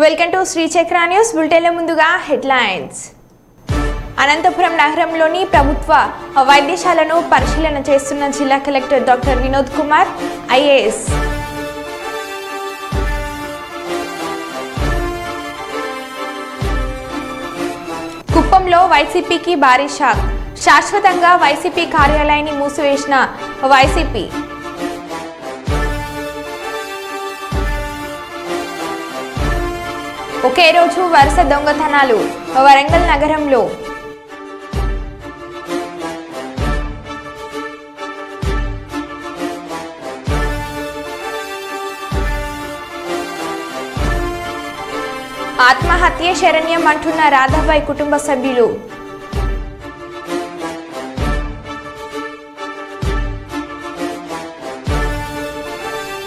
Welcome to Shri చక్ర news బులెటిన్ల ముందుగా headlines. Anantapuram నగరంలోని ప్రభుత్వ వైద్యశాలను పరిశీలన చేస్తున్న జిల్లా collector doctor Vinod Kumar IAS. కుప్పంలో వైసీపీకి భారీ షాక్. శాశ్వతంగా వైసీపీ కార్యాలయాన్ని మూసివేసిన వైసీపీ. ఒకే రోజు వరుస దొంగతనాలు వరంగల్ నగరంలో. ఆత్మహత్య శరణ్యం అంటున్న రాధాబాయి కుటుంబ సభ్యులు.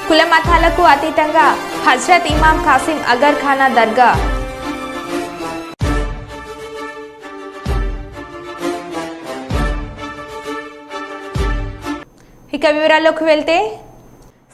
కుల మతాలకు అతీతంగా హజ్రత్ ఇమాం కాసిం అగర్ ఖానా దర్గా. ఇక వివరాల్లోకి వెళ్తే,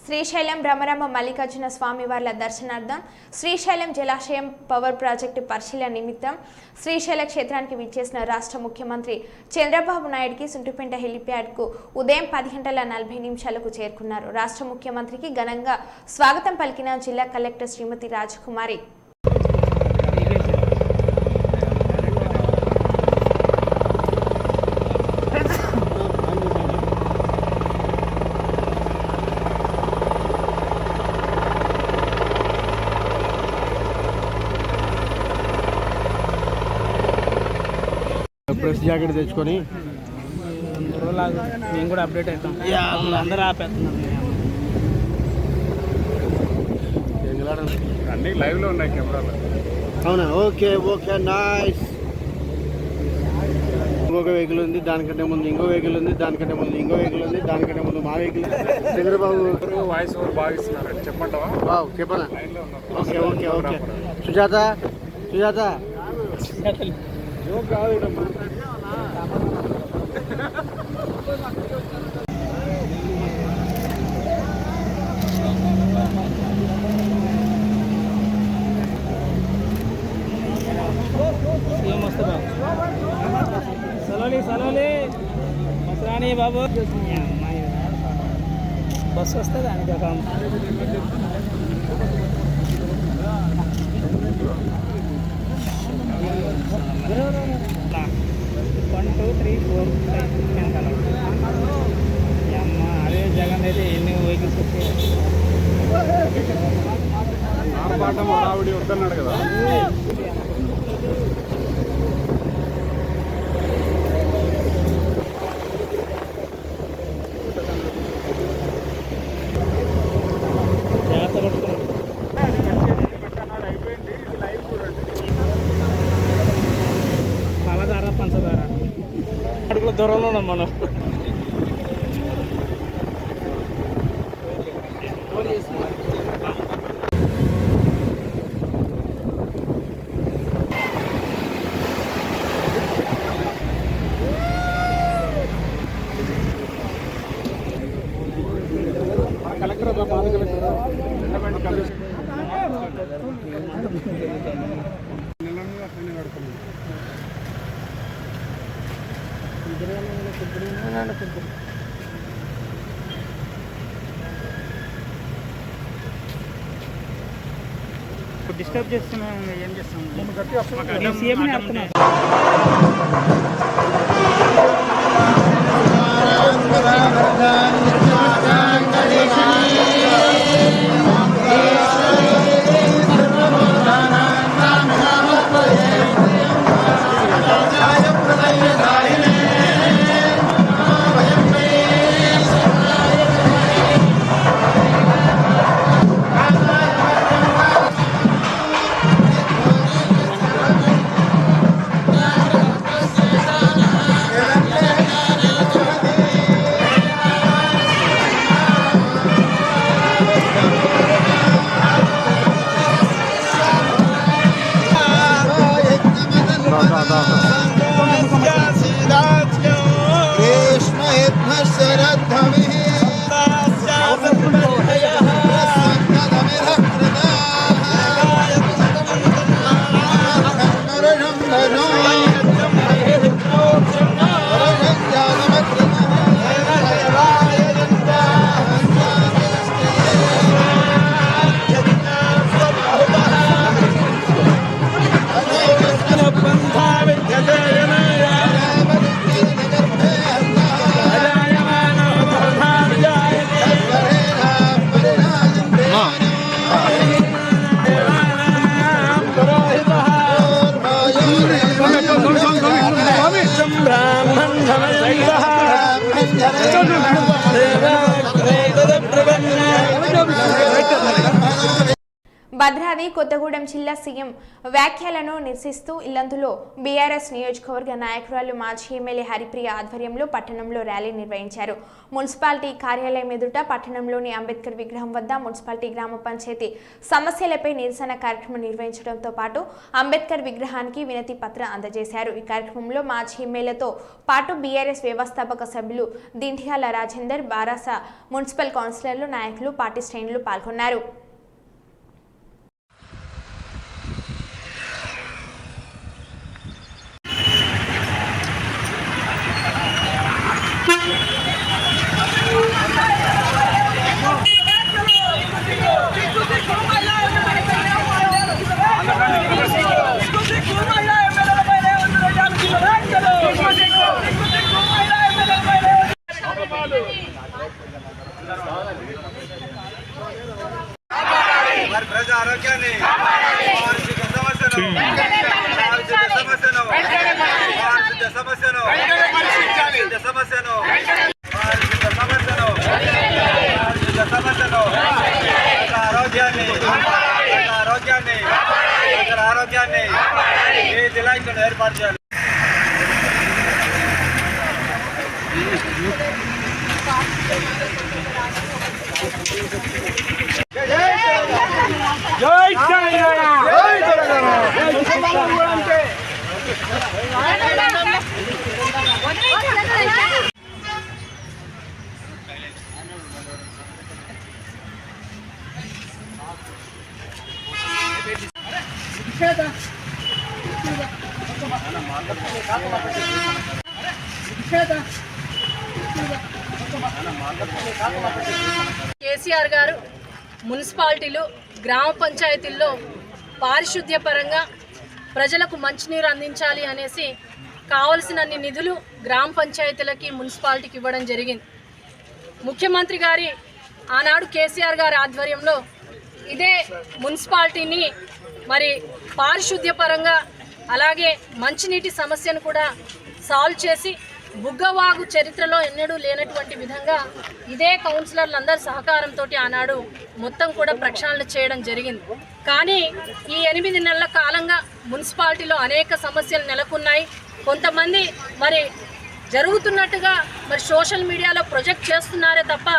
శ్రీశైలం భ్రమరాంబ మల్లికార్జున స్వామివార్ల దర్శనార్థం శ్రీశైలం జలాశయం పవర్ ప్రాజెక్టు పరిశీలన నిమిత్తం శ్రీశైల క్షేత్రానికి విచ్చేసిన రాష్ట్ర ముఖ్యమంత్రి చంద్రబాబు నాయుడుకి సుంటుపేట హెలిప్యాడ్కు ఉదయం 10:40 చేరుకున్నారు. రాష్ట్ర ముఖ్యమంత్రికి ఘనంగా స్వాగతం పలికిన జిల్లా కలెక్టర్ శ్రీమతి రాజకుమారి. ప్రెస్ జాకెట్ తెచ్చుకొని మేము కూడా అప్డేట్ అవుతాం. అందరూ ఆపేస్తున్నాం. అన్ని లైవ్లో ఉన్నాయి కెమెరాలు. అవునా? Okay okay nice. ఇంకొక వెహికల్ ఉంది, దానికంటే ముందు ఇంకో వెహికల్ ఉంది, దానికంటే ముందు ఇంకో వెహికల్ ఉంది, దానికంటే ముందు మా వెహికల్. చంద్రబాబు వాయిస్ ఓవర్ బాగా ఇస్తున్నారు, చెప్పంటావా? బాబు చెప్పనా? Okay okay okay. Sujatha Sujatha సలోలి మసరాని బాబు బస్సు వస్తే దానికి ఒక 1 2 3 4 5 అమ్మ అదే జగన్ అయితే ఎన్ని వెహికల్స్ వచ్చాయి. ఆర్పాటం ఆవిడ వద్దన్నాడు కదా. పంచదార అడుగుల దూరంలో ఉన్నాం మనం. కలెక్టర్ డిస్టర్బ్ చేస్తున్నాం. ఏం చేస్తాం? భద్రాద్రి కొత్తగూడెం జిల్లా సీఎం వ్యాఖ్యలను నిరసిస్తూ ఇల్లందులో బీఆర్ఎస్ నియోజకవర్గ నాయకురాలు మాజీ ఎమ్మెల్యే హరిప్రియ ఆధ్వర్యంలో పట్టణంలో ర్యాలీ నిర్వహించారు. మున్సిపాలిటీ కార్యాలయం ఎదుట పట్టణంలోని అంబేద్కర్ విగ్రహం వద్ద మున్సిపాలిటీ గ్రామ పంచాయతీ సమస్యలపై నిరసన కార్యక్రమం నిర్వహించడంతో పాటు అంబేద్కర్ విగ్రహానికి వినతి పత్రం అందజేశారు. ఈ కార్యక్రమంలో మాజీ ఎమ్మెల్యేతో పాటు బీఆర్ఎస్ వ్యవస్థాపక సభ్యులు దింటియాల రాజేందర్, బారాస మున్సిపల్ కౌన్సిలర్లు, నాయకులు, పార్టీ శ్రేణులు పాల్గొన్నారు. ప్రజా ఆరోగ్యాన్ని సమస్యను ఆరోగ్యాన్ని ఈ జిల్లా ఏర్పాటు చేయాలి. జై తెలంగాణ. కేసీఆర్ గారు మున్సిపాలిటీలు, గ్రామ పంచాయతీల్లో పారిశుద్ధ్య పరంగా ప్రజలకు మంచినీరు అందించాలి అనేసి కావలసినన్ని నిధులు గ్రామ పంచాయతీలకి, మున్సిపాలిటీకి ఇవ్వడం జరిగింది. ముఖ్యమంత్రి గారి ఆనాడు కేసీఆర్ గారి ఆధ్వర్యంలో ఇదే మున్సిపాలిటీని మరి పారిశుద్ధ్య పరంగా అలాగే మంచినీటి సమస్యను కూడా సాల్వ్ చేసి బుగ్గవాగు చరిత్రలో ఎన్నడూ లేనటువంటి విధంగా ఇదే కౌన్సిలర్లందరి సహకారంతో ఆనాడు మొత్తం కూడా ప్రక్షాళన చేయడం జరిగింది. కానీ ఈ 8 నెలల కాలంగా మున్సిపాలిటీలో అనేక సమస్యలు నెలకొన్నాయి. కొంతమంది మరి జరుగుతున్నట్టుగా మరి సోషల్ మీడియాలో ప్రొజెక్ట్ చేస్తున్నారే తప్ప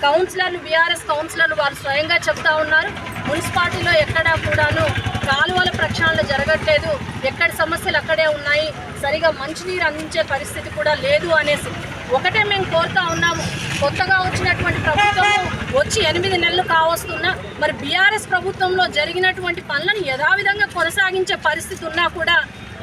కౌన్సిలర్లు, బీఆర్ఎస్ కౌన్సిలర్లు వారు స్వయంగా చెప్తా ఉన్నారు మున్సిపాలిటీలో ఎక్కడా కూడాను కాలువల ప్రక్షాళన జరగట్లేదు, ఎక్కడి సమస్యలు అక్కడే ఉన్నాయి, సరిగా మంచినీరు అందించే పరిస్థితి కూడా లేదు అనేసి. ఒకటే మేము కోరుతా ఉన్నాము, కొత్తగా వచ్చినటువంటి ప్రభుత్వం వచ్చి 8 నెలలు కావస్తున్నా మరి బీఆర్ఎస్ ప్రభుత్వంలో జరిగినటువంటి పనులను యథావిధంగా కొనసాగించే పరిస్థితి ఉన్నా కూడా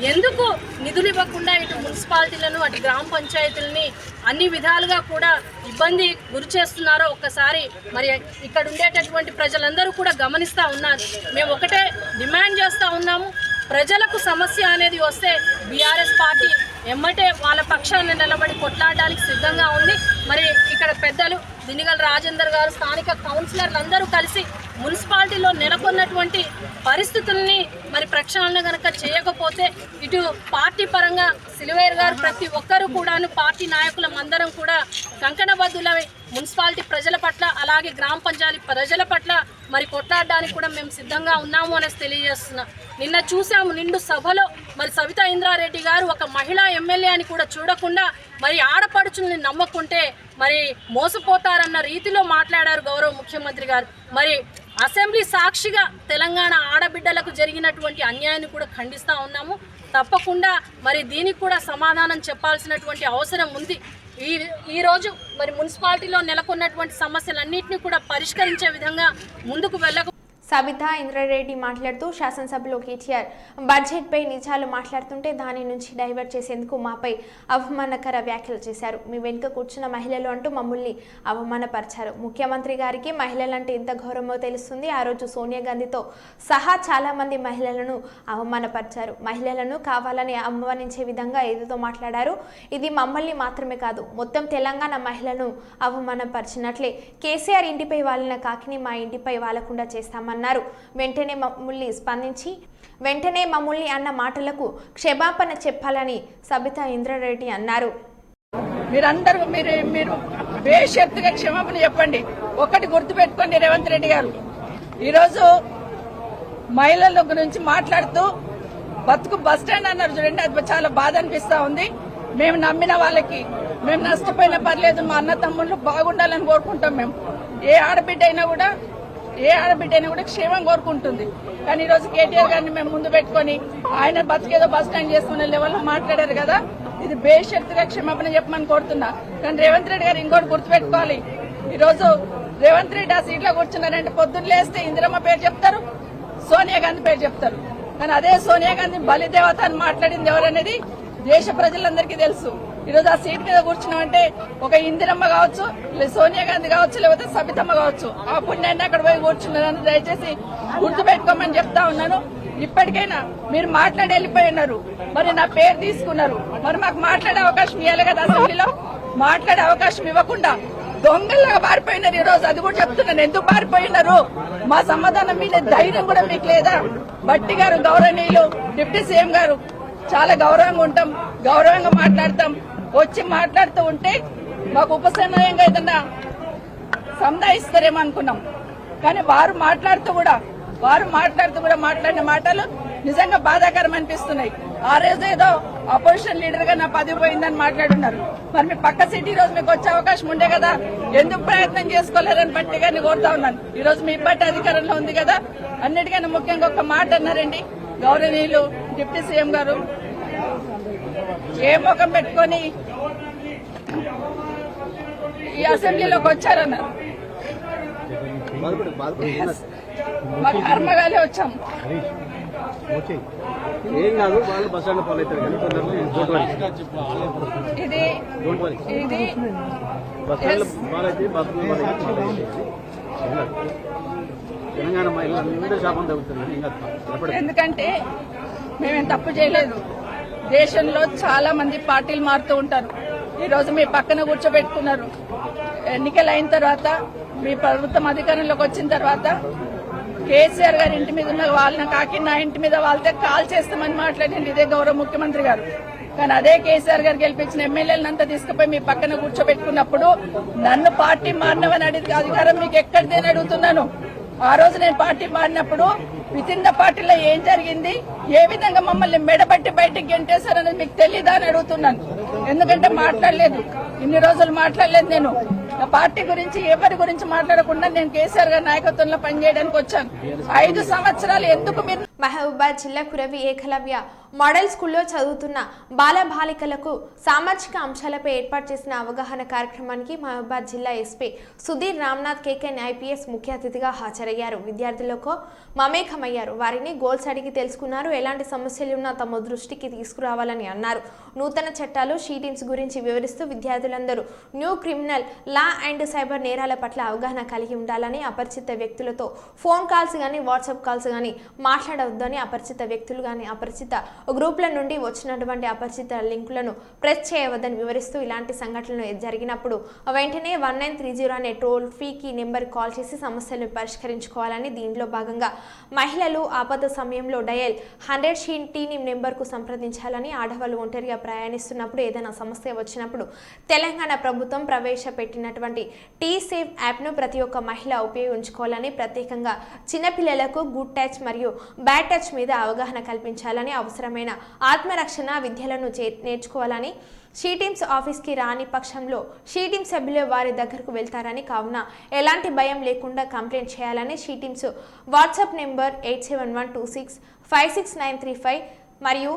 ఎందుకు నిధులు ఇవ్వకుండా ఇటు మున్సిపాలిటీలను అటు గ్రామ పంచాయతీలని అన్ని విధాలుగా కూడా ఇబ్బంది గురి చేస్తున్నారో ఒక్కసారి మరి ఇక్కడ ఉండేటటువంటి ప్రజలందరూ కూడా గమనిస్తూ ఉన్నారు. మేము ఒకటే డిమాండ్ చేస్తూ ఉన్నాము, ప్రజలకు సమస్య అనేది వస్తే బీఆర్ఎస్ పార్టీ ఎమ్మటే వాళ్ళ పక్షాన్ని నిలబడి కొట్లాడడానికి సిద్ధంగా ఉంది. మరి ఇక్కడ పెద్దలు దినిగల రాజేందర్ గారు, స్థానిక కౌన్సిలర్లు అందరూ కలిసి మున్సిపాలిటీలో నెలకొన్నటువంటి పరిస్థితుల్ని మరి ప్రక్షాళన కనుక చేయకపోతే ఇటు పార్టీ పరంగా సిల్వేర్ గారు ప్రతి ఒక్కరూ కూడాను పార్టీ నాయకులం అందరం కూడా కంకణబద్దులై మున్సిపాలిటీ ప్రజల పట్ల అలాగే గ్రామ పంచాయతీ ప్రజల పట్ల మరి కొట్లాడడానికి కూడా మేము సిద్ధంగా ఉన్నాము అనేసి తెలియజేస్తున్నాం. నిన్న చూసాము నిండు సభలో మరి సవితా ఇంద్రారెడ్డి గారు ఒక మహిళా ఎమ్మెల్యే అని కూడా చూడకుండా మరి ఆడపడుచుల్ని నమ్మకుంటే మరి మోసపోతారన్న రీతిలో మాట్లాడారు గౌరవ ముఖ్యమంత్రి గారు. మరి అసెంబ్లీ సాక్షిగా తెలంగాణ ఆడబిడ్డలకు జరిగినటువంటి అన్యాయాన్ని కూడా ఖండిస్తూ ఉన్నాము. తప్పకుండా మరి దీనికి కూడా సమాధానం చెప్పాల్సినటువంటి అవసరం ఉంది. ఈరోజు మరి మున్సిపాలిటీలో నెలకొన్నటువంటి సమస్యలన్నింటినీ కూడా పరిష్కరించే విధంగా ముందుకు వెళ్ళక సబితా ఇంద్రారెడ్డి మాట్లాడుతూ శాసనసభలో కేటీఆర్ బడ్జెట్పై నిజాలు మాట్లాడుతుంటే దాని నుంచి డైవర్ట్ చేసేందుకు మాపై అవమానకర వ్యాఖ్యలు చేశారు. మీ వెనుక కూర్చున్న మహిళలు అంటూ మమ్మల్ని అవమానపరిచారు. ముఖ్యమంత్రి గారికి మహిళలంటే ఎంత గౌరవమో తెలుస్తుంది. ఆ రోజు సోనియా గాంధీతో సహా చాలా మంది మహిళలను అవమానపరిచారు. మహిళలను కావాలని అవమానించే విధంగా ఏదో మాట్లాడారు. ఇది మమ్మల్ని మాత్రమే కాదు మొత్తం తెలంగాణ మహిళలను అవమానపరిచినట్లే. కేసీఆర్ ఇంటిపై వాలిన కాకిని మా ఇంటిపై వాలకుండా చేస్తామన్నారు. వెంటనే మమ్మల్ని అన్న మాటలకు క్షమాపణ చెప్పాలని సబితా ఇంద్రారెడ్డి అన్నారు. మీరందరూ మీరు బేషరతుగా క్షమాపణ చెప్పండి. ఒకటి గుర్తుపెట్టుకోండి రేవంత్ రెడ్డి గారు, ఈరోజు మహిళల గురించి మాట్లాడుతూ బతుకు బస్ స్టాండ్ అన్నారు చూడండి, అది చాలా బాధ అనిపిస్తా ఉంది. మేము నమ్మిన వాళ్ళకి మేము నష్టపోయినా పర్లేదు, మా అన్న తమ్ముళ్ళు బాగుండాలని కోరుకుంటాం. మేము ఏ ఆడబిడ్డ అయినా కూడా క్షేమం కోరుకుంటుంది. కానీ ఈరోజు కేటీఆర్ గారిని మేము ముందు పెట్టుకుని ఆయన బతికేదో బస్ స్టాండ్ చేసుకునే లెవెల్లో మాట్లాడారు కదా, ఇది బేషరతుగా క్షమాపణ చెప్పమని కోరుతున్నా. కానీ రేవంత్ రెడ్డి గారు ఇంకోటి గుర్తుపెట్టుకోవాలి, ఈరోజు రేవంత్ రెడ్డి ఆ సీట్లో కూర్చున్నారంటే పొద్దున్న లేస్తే ఇందిరమ్మ పేరు చెప్తారు, సోనియా గాంధీ పేరు చెప్తారు. కానీ అదే సోనియా గాంధీ బలిదేవత అని మాట్లాడింది ఎవరనేది దేశ ప్రజలందరికీ తెలుసు. ఈరోజు ఆ సీట్ మీద కూర్చున్నామంటే ఒక ఇందిరమ్మ కావచ్చు, సోనియా గాంధీ కావచ్చు, లేకపోతే సబితమ్మ కావచ్చు. ఆ పుణ్యాన్ని అక్కడ పోయి కూర్చున్నారని దయచేసి గుర్తుపెట్టుకోమని చెప్తా ఉన్నాను. ఇప్పటికైనా మీరు మాట్లాడి వెళ్ళిపోయి ఉన్నారు, మరి నా పేరు తీసుకున్నారు, మరి మాకు మాట్లాడే అవకాశం ఇవ్వాలి కదా. అసెంబ్లీలో మాట్లాడే అవకాశం ఇవ్వకుండా దొంగల్లాగా పారిపోయినారు. ఈ రోజు అది కూడా చెప్తున్నాను, ఎందుకు పారిపోయినారు, మా సమాధానం మీద ధైర్యం కూడా మీకు లేదా? బట్టి గారు గౌరవనీయులు డిప్యూటీ సీఎం గారు చాలా గౌరవంగా ఉంటాం, గౌరవంగా మాట్లాడతాం. వచ్చి మాట్లాడుతూ ఉంటే మాకు ఉపసమయంగా ఏదన్నా సంధాయిస్తారేమో అనుకున్నాం. కానీ వారు మాట్లాడుతూ కూడా మాట్లాడిన మాటలు నిజంగా బాధాకరం అనిపిస్తున్నాయి. ఆ రోజు ఏదో అపోజిషన్ లీడర్ గా నా పదవి పోయిందని మాట్లాడున్నారు. మరి మీ పక్క సిటీ రోజు మీకు వచ్చే అవకాశం ఉండే కదా, ఎందుకు ప్రయత్నం చేసుకోలేరని బట్టి గారిని కోరుతా ఉన్నాను. ఈ రోజు మీ పార్టీ అధికారంలో ఉంది కదా, అన్నిటికన్నా ముఖ్యంగా ఒక మాట అన్నారండి గౌరవనీయులు డిప్యూటీ సీఎం గారు, ఏ ముఖం పెట్టుకొని ఈ అసెంబ్లీలోకి వచ్చారన్నారు. మా కర్మగాలే వచ్చాం. ఏం కాదు, వాళ్ళు బస్ స్టాండ్ ఫాలో అవుతారు కానీ ఇది బస్ స్టాండ్ ఫాలో అయితే తెలంగాణ మహిళలు అందరూ శాపం తగ్గుతుంది. ఎందుకంటే మేమేం తప్పు చేయలేదు. దేశంలో చాలా మంది పార్టీలు మారుతూ ఉంటారు. ఈ రోజు మీ పక్కన కూర్చోబెట్టుకున్నారు. ఎన్నికలు అయిన తర్వాత మీ ప్రభుత్వం అధికారంలోకి వచ్చిన తర్వాత కేసీఆర్ గారి ఇంటి మీద ఉన్న వాళ్ళని కాకి నా ఇంటి మీద వాళ్ళతో కాల్ చేస్తామని మాట్లాడింది ఇదే గౌరవ ముఖ్యమంత్రి గారు. కానీ అదే కేసీఆర్ గారు గెలిపించిన ఎమ్మెల్యేలంతా తీసుకుపోయి మీ పక్కన కూర్చోబెట్టుకున్నప్పుడు నన్ను పార్టీ మారినవని అడిగితే అధికారం మీకు ఎక్కడిదని అడుగుతున్నాను. ఆ రోజు నేను పార్టీ మారినప్పుడు వితిన్ ద పార్టీలో ఏం జరిగింది, ఏ విధంగా మమ్మల్ని మెడబట్టి బయటికి గెంటేశారనేది మీకు తెలీదా అని అడుగుతున్నాను. ఎందుకంటే మాట్లాడలేదు, ఇన్ని రోజులు మాట్లాడలేదు. నేను పార్టీ గురించి ఎవరి గురించి మాట్లాడకుండా నేను కేసీఆర్ గారి నాయకత్వంలో పనిచేయడానికి వచ్చాను. 5 సంవత్సరాలు ఎందుకు మీరు మహబూబాద్ జిల్లా కురవి ఏకలవ్య మోడల్ స్కూల్లో చదువుతున్న బాలబాలికలకు సామాజిక అంశాలపై ఏర్పాటు చేసిన అవగాహన కార్యక్రమానికి మహబూబాద్ జిల్లా ఎస్పీ సుధీర్ రామ్నాథ్ కేకెన్ ఐపీఎస్ ముఖ్య అతిథిగా హాజరయ్యారు. విద్యార్థులకు మమేకమయ్యారు, వారిని గోల్స్ అడిగి తెలుసుకున్నారు. ఎలాంటి సమస్యలున్నా తమ దృష్టికి తీసుకురావాలని అన్నారు. నూతన చట్టాలు షీటింగ్స్ గురించి వివరిస్తూ విద్యార్థులందరూ new criminal law and cyber నేరాల పట్ల అవగాహన కలిగి ఉండాలని, అపరిచిత వ్యక్తులతో ఫోన్ కాల్స్ కానీ వాట్సాప్ కాల్స్ కానీ మాట్లాడవద్దని, అపరిచిత వ్యక్తులు కానీ అపరిచిత గ్రూపుల నుండి వచ్చినటువంటి అపరిచిత లింకులను ప్రెస్ చేయవద్దని వివరిస్తూ ఇలాంటి సంఘటనలు జరిగినప్పుడు వెంటనే 1930 అనే టోల్ ఫ్రీకి నెంబర్ కాల్ చేసి సమస్యలను పరిష్కరించుకోవాలని, దీనిలో భాగంగా మహిళలు ఆపద సమయంలో డయల్ 100 షీటీని నెంబర్కు సంప్రదించాలని, ఆడవాళ్ళు ఒంటరిగా ప్రయాణిస్తున్నప్పుడు ఏదైనా సమస్య వచ్చినప్పుడు తెలంగాణ ప్రభుత్వం ప్రవేశపెట్టినటువంటి టీ సేఫ్ యాప్ను ప్రతి ఒక్క మహిళ ఉపయోగించుకోవాలని, ప్రత్యేకంగా చిన్నపిల్లలకు గుడ్ టచ్ మరియు బ్యాడ్ టచ్ మీద అవగాహన కల్పించాలని, అవసరమైన ఆత్మరక్షణ విద్యలను నేర్చుకోవాలని, షీటీమ్స్ ఆఫీస్కి రాని పక్షంలో షీటీమ్స్ సభ్యులు వారి దగ్గరకు వెళ్తారని, కావున ఎలాంటి భయం లేకుండా కంప్లైంట్ చేయాలని, షీటీమ్స్ వాట్సాప్ నెంబర్ 8712656935 మరియు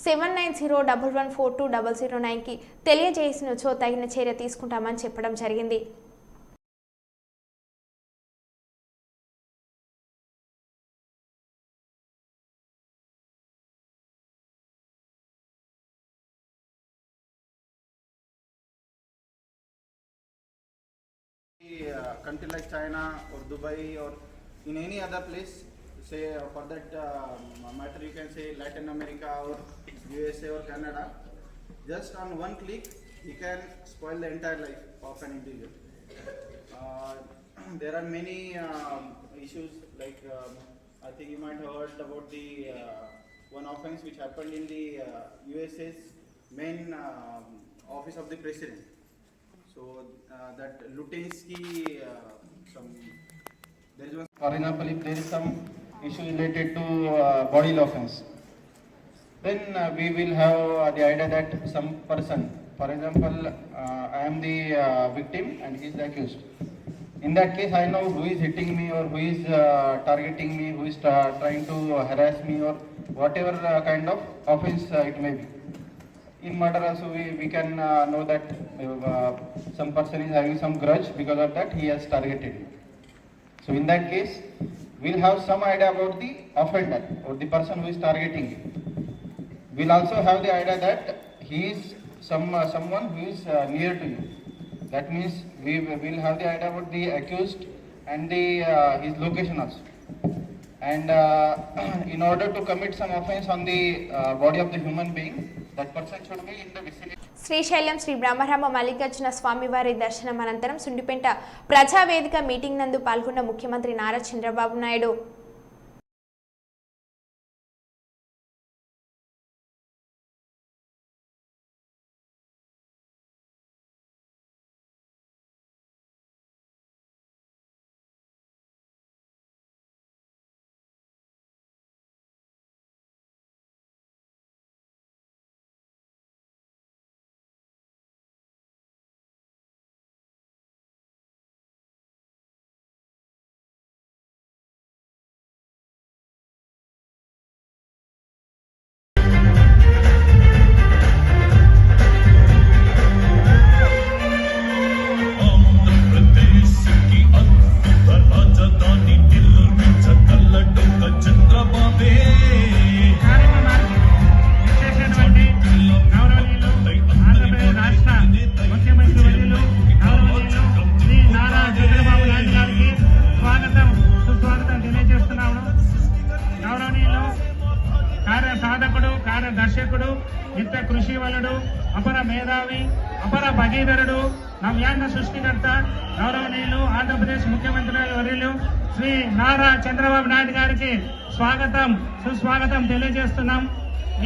7901142009కి తెలియజేసినచో తగిన చర్య తీసుకుంటామని చెప్పడం జరిగింది. Country like China or Dubai or in any other place, say for that matter you can say Latin America or USA or Canada, just on one click he can spoil the entire life of an individual. There are many issues like I think you might have heard about the one offense which happened in the USA's main office of the president. So that Lutinsky, there is one. For example, if there is some issue related to body offense. Then we will have the idea that some person, for example, I am the victim and he is the accused. In that case, I know who is hitting me or who is targeting me, who is trying to harass me or whatever kind of offense it may be. In murder also we can know that some person is having some grudge, because of that he has targeted me. So in that case, we'll have some idea about the offender or the person who is targeting you. We'll also have the idea that he is someone who is near to you. That means we will have the idea about the accused and the his location also. And in order to commit some offense on the body of the human being, that person should be in the vicinity. Srisailam Shri బ్రహ్మరామ Mallikarjuna స్వామివారి దర్శనం అనంతరం సుండిపేట Prajavedika meeting నందు పాల్గొన్న ముఖ్యమంత్రి నారా చంద్రబాబు నాయుడు దర్శకుడు, నిత్య కృషి Vallaud, అపర మేధావి, అపర భగీధరుడు, నవ్యాంగ సృష్టికర్త, గౌరవనీయులు ఆంధ్రప్రదేశ్ ముఖ్యమంత్రి వర్యులు శ్రీ నారా చంద్రబాబు నాయుడు గారికి స్వాగతం సుస్వాగతం తెలియజేస్తున్నాం.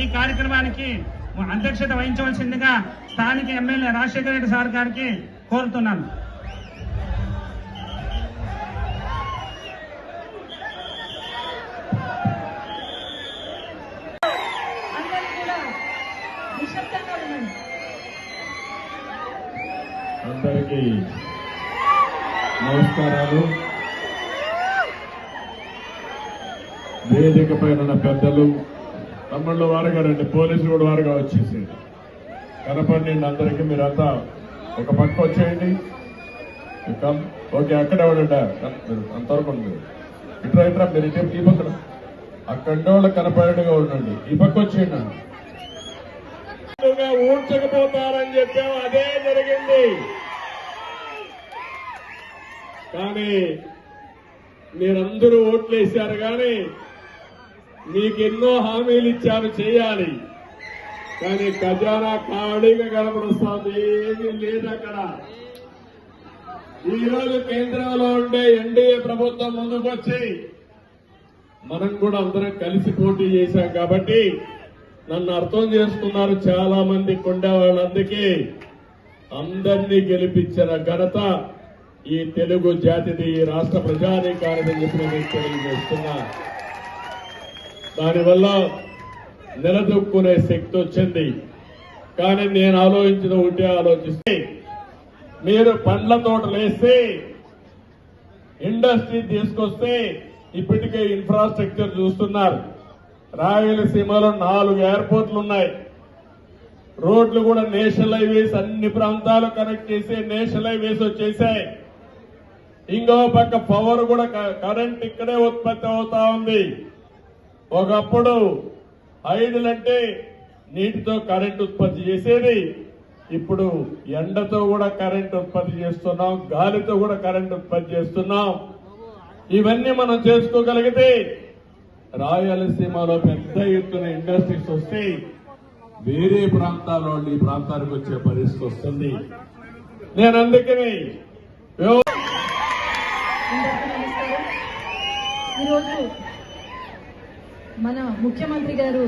ఈ కార్యక్రమానికి అధ్యక్షత వహించవలసిందిగా స్థానిక ఎమ్మెల్యే రాజశేఖర రెడ్డి సార్ గారికి కోరుతున్నాను. అందరికీ నమస్కారాలు. వేదిక పైన ఉన్న పెద్దలు, తమ్ముళ్ళు వారుగా రండి, పోలీసులు కూడా వారుగా వచ్చేసి కనపడి అందరికీ మీరంతా ఒక పక్క వచ్చేయండి. ఓకే, అక్కడే ఉండండి, అంతవరకు ఉండదు. ఇట్రా ఇట్రా మీరు ఇటే ఈ పక్కన అక్కడ వాళ్ళు కనపడేట్టుగా ఉండండి. ఈ పక్క వచ్చేయండి. ఊడ్చకపోతారని చెప్పాము, అదే జరిగింది. కానీ మీరందరూ ఓట్లు వేశారు, కానీ మీకు ఎన్నో హామీలు ఇచ్చారు చేయాలి, కానీ ఖజానా ఖాళీగా కనపడుస్తుంది, ఏమీ లేదు అక్కడ. ఈరోజు కేంద్రంలో ఉండే ఎన్డీఏ ప్రభుత్వం ముందుకు వచ్చి మనం కూడా అందరం కలిసి పోటీ చేశాం కాబట్టి నన్ను అర్థం చేసుకున్నారు చాలా మంది కొండే వాళ్ళందుకే అందరినీ గెలిపించిన ఘనత ఈ తెలుగు జాతిది, ఈ రాష్ట్ర ప్రజానీకానికి చెప్పిన మీకు తెలియజేస్తున్నా. దానివల్ల నిలదొక్కునే శక్తి వచ్చింది. కానీ నేను ఆలోచించిన ఒకటే ఆలోచిస్తే, మీరు పండ్ల తోటలు వేస్తే, ఇండస్ట్రీ తీసుకొస్తే ఇప్పటికే ఇన్ఫ్రాస్ట్రక్చర్ చూస్తున్నారు. రాయలసీమలో 4 ఎయిర్పోర్ట్లు ఉన్నాయి. రోడ్లు కూడా నేషనల్ హైవేస్ అన్ని ప్రాంతాలు కనెక్ట్ చేసి నేషనల్ హైవేస్ వచ్చేసాయి. ఇంకో పక్క పవర్ కూడా కరెంట్ ఇక్కడే ఉత్పత్తి అవుతా ఉంది. ఒకప్పుడు ఐదులంటే నీటితో కరెంట్ ఉత్పత్తి చేసేది, ఇప్పుడు ఎండతో కూడా కరెంట్ ఉత్పత్తి చేస్తున్నాం, గాలితో కూడా కరెంట్ ఉత్పత్తి చేస్తున్నాం. ఇవన్నీ మనం చేసుకోగలిగితే రాయలసీమలో పెద్ద ఎత్తున ఇండస్ట్రీస్ వస్తే వేరే ప్రాంతాల్లో ఈ ప్రాంతానికి వచ్చే పరిస్థితి వస్తుంది. నేను అందుకని ఈరోజు మన ముఖ్యమంత్రి గారు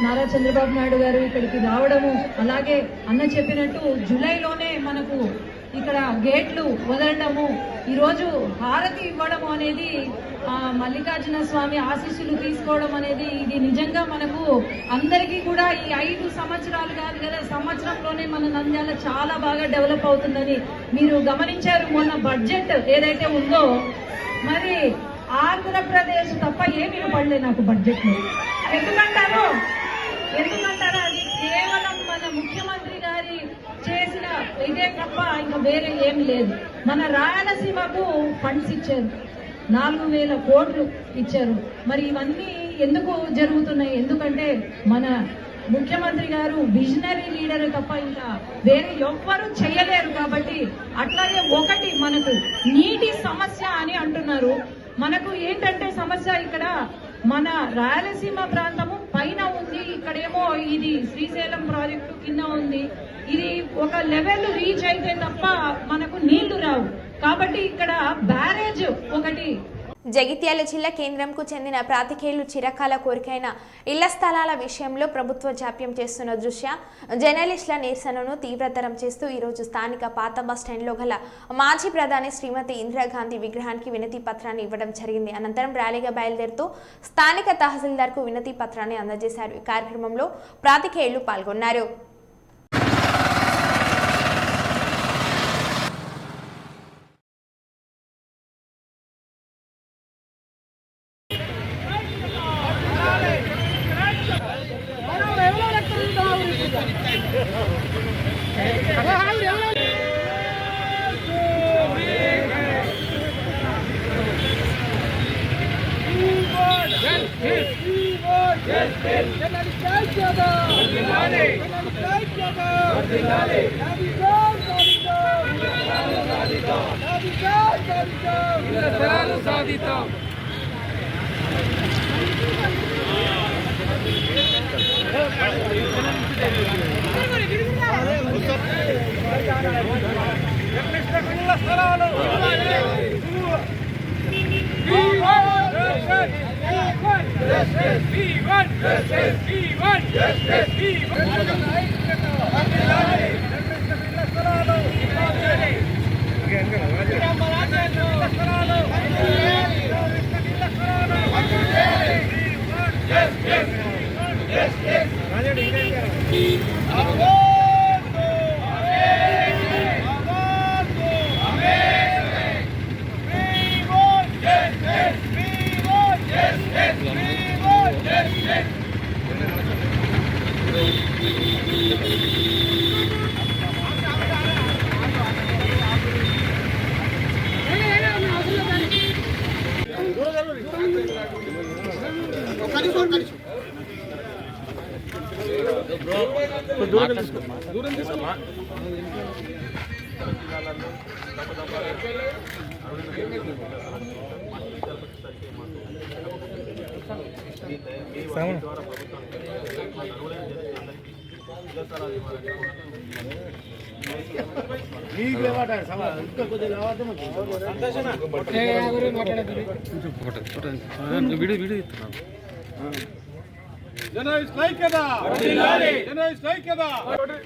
నారా చంద్రబాబు నాయుడు గారు ఇక్కడికి రావడము, అలాగే అన్న చెప్పినట్టు జూలైలోనే మనకు ఇక్కడ గేట్లు వదలడము, ఈరోజు హారతి ఇవ్వడము అనేది మల్లికార్జున స్వామి ఆశీస్సులు తీసుకోవడం అనేది ఇది నిజంగా మనకు అందరికీ కూడా ఈ 5 సంవత్సరాలు కాదు కదా, సంవత్సరంలోనే మన నంద్యాల చాలా బాగా డెవలప్ అవుతుందని మీరు గమనించారు. మొన్న బడ్జెట్ ఏదైతే ఉందో మరి ఆంధ్రప్రదేశ్ తప్ప ఏమీ పడలేదు నాకు బడ్జెట్లో. ఎందుకంటారు అది కేవలం మన ముఖ్యమంత్రి గారి చేసిన ఇదే తప్ప ఇంకా వేరే ఏం లేదు. మన రాయలసీమకు ఫండ్స్ ఇచ్చారు, 4,000 కోట్లు ఇచ్చారు. మరి ఇవన్నీ ఎందుకు జరుగుతున్నాయి? ఎందుకంటే మన ముఖ్యమంత్రి గారు విజనరీ లీడర్ తప్ప ఇంకా వేరే ఎవ్వరూ చేయలేరు. కాబట్టి అట్లాగే ఒకటి మనకు నీటి సమస్య అని అంటున్నారు. మనకు ఏంటంటే సమస్య ఇక్కడ మన రాయలసీమ ప్రాంతము పైన ఉంది, ఇక్కడేమో ఇది శ్రీశైలం ప్రాజెక్టు కింద ఉంది. ఇది ఒక లెవెల్ రీచ్ అయితే తప్ప మనకు నీళ్లు రావు. కాబట్టి ఇక్కడ బ్యారేజ్ ఒకటి. జగిత్యాల జిల్లా కేంద్రంకు చెందిన ప్రాతికేయులు చిరకాల కోరికైన ఇళ్ల స్థలాల విషయంలో ప్రభుత్వ జాప్యం చేస్తున్న దృష్ట్యా జర్నలిస్టుల నిరసనను తీవ్రతరం చేస్తూ ఈరోజు స్థానిక పాత బస్టాండ్లో గల మాజీ ప్రధాని శ్రీమతి ఇందిరాగాంధీ విగ్రహానికి వినతి పత్రాన్ని ఇవ్వడం జరిగింది. అనంతరం ర్యాలీగా బయలుదేరుతూ స్థానిక తహసీల్దార్కు వినతి పత్రాన్ని అందజేశారు. ఈ కార్యక్రమంలో ప్రాతికేయులు పాల్గొన్నారు.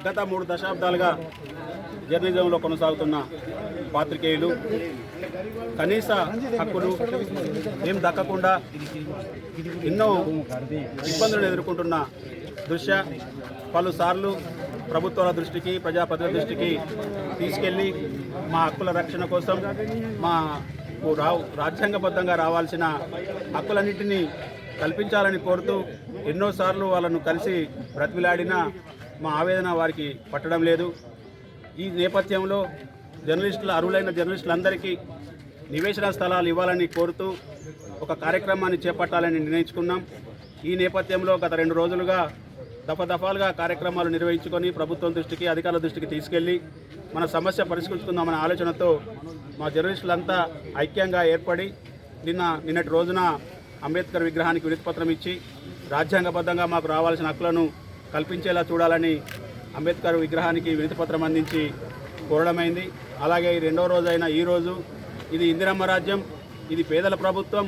గత 3 దశాబ్దాలుగా జర్నలిజంలో కొనసాగుతున్న పాత్రికేయులు కనీస హక్కులు ఏం దక్కకుండా ఎన్నో ఇబ్బందులను ఎదుర్కొంటున్న దృష్ట్యా పలుసార్లు ప్రభుత్వాల దృష్టికి, ప్రజాప్రతినిధుల దృష్టికి తీసుకెళ్లి మా హక్కుల రక్షణ కోసం మాకు రాజ్యాంగబద్ధంగా రావాల్సిన హక్కులన్నింటినీ కల్పించాలని కోరుతూ ఎన్నోసార్లు వాళ్ళను కలిసి బ్రతిమిలాడినా మా ఆవేదన వారికి పట్టడం లేదు. ఈ నేపథ్యంలో అర్హులైన జర్నలిస్టులందరికీ నివేశన స్థలాలు ఇవ్వాలని కోరుతూ ఒక కార్యక్రమాన్ని చేపట్టాలని నిర్ణయించుకున్నాం. ఈ నేపథ్యంలో గత 2 రోజులుగా దఫాలుగా కార్యక్రమాలు నిర్వహించుకొని ప్రభుత్వం దృష్టికి, అధికారుల దృష్టికి తీసుకెళ్లి మన సమస్య పరిష్కరించుకుందామనే ఆలోచనతో మా జర్నలిస్టులంతా ఐక్యంగా ఏర్పడి నిన్నటి రోజున అంబేద్కర్ విగ్రహానికి వినతిపత్రం ఇచ్చి రాజ్యాంగబద్ధంగా మాకు రావాల్సిన హక్కులను కల్పించేలా చూడాలని అంబేద్కర్ విగ్రహానికి వినతిపత్రం అందించి కోరడమైంది. అలాగే 2వ రోజైన ఈరోజు ఇది ఇందిరమ్మ రాజ్యం, ఇది పేదల ప్రభుత్వం.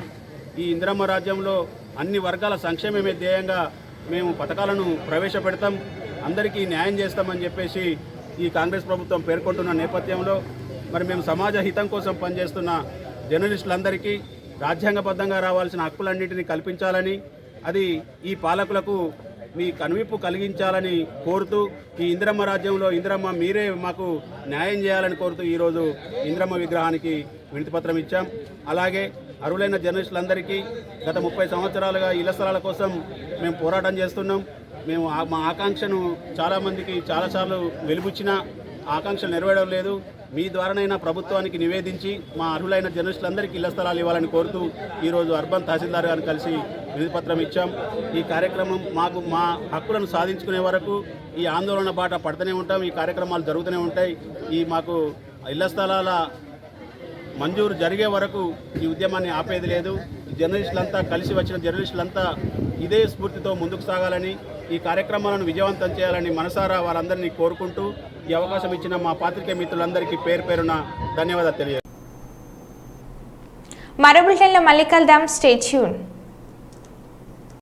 ఈ ఇందిరమ్మ రాజ్యంలో అన్ని వర్గాల సంక్షేమమే ధ్యేయంగా మేము పథకాలను ప్రవేశపెడతాం, అందరికీ న్యాయం చేస్తామని చెప్పేసి ఈ కాంగ్రెస్ ప్రభుత్వం పేర్కొంటున్న నేపథ్యంలో మరి మేము సమాజ హితం కోసం పనిచేస్తున్న జర్నలిస్టులందరికీ రాజ్యాంగబద్ధంగా రావాల్సిన హక్కులన్నింటినీ కల్పించాలని, అది ఈ పాలకులకు మీ కనువిప్పు కలిగించాలని కోరుతూ ఈ ఇందిరమ్మ రాజ్యంలో ఇందిరమ్మ మీరే మాకు న్యాయం చేయాలని కోరుతూ ఈరోజు ఇందిరమ్మ విగ్రహానికి వినతిపత్రం ఇచ్చాం. అలాగే అర్హులైన జర్నలిస్టులందరికీ గత 30 సంవత్సరాలుగా ఇళ్ల స్థలాల కోసం మేము పోరాటం చేస్తున్నాం. మేము మా ఆకాంక్షను చాలామందికి చాలాసార్లు వెలుబుచ్చినా ఆకాంక్షలు నెరవేరడం లేదు. మీ ద్వారానైనా ప్రభుత్వానికి నివేదించి మా అర్హులైన జర్నలిస్టులందరికీ ఇళ్ల స్థలాలు ఇవ్వాలని కోరుతూ ఈరోజు అర్బన్ తహసీల్దార్ గారిని కలిసి వినతిపత్రం ఇచ్చాం. ఈ కార్యక్రమం మా హక్కులను సాధించుకునే వరకు ఈ ఆందోళన బాట పడుతూనే ఉంటాం. ఈ కార్యక్రమాలు జరుగుతూనే ఉంటాయి. మాకు ఇళ్ల స్థలాల మంజూరు జరిగే వరకు ఈ ఉద్యమాన్ని ఆపేది లేదు. జర్నలిస్టులంతా కలిసి వచ్చిన జర్నలిస్టులంతా ఇదే స్ఫూర్తితో ముందుకు సాగాలని, ఈ కార్యక్రమాలను విజయవంతం చేయాలని మనసారా వారందరినీ కోరుకుంటూ ఈ అవకాశం ఇచ్చిన మా పాత్రికేయ మిత్రులందరికీ పేరు పేరున ధన్యవాదాలు తెలియజేస్తాను. మరో బులెటిన్లో మళ్ళీ కలుద్దాం. Stay tune.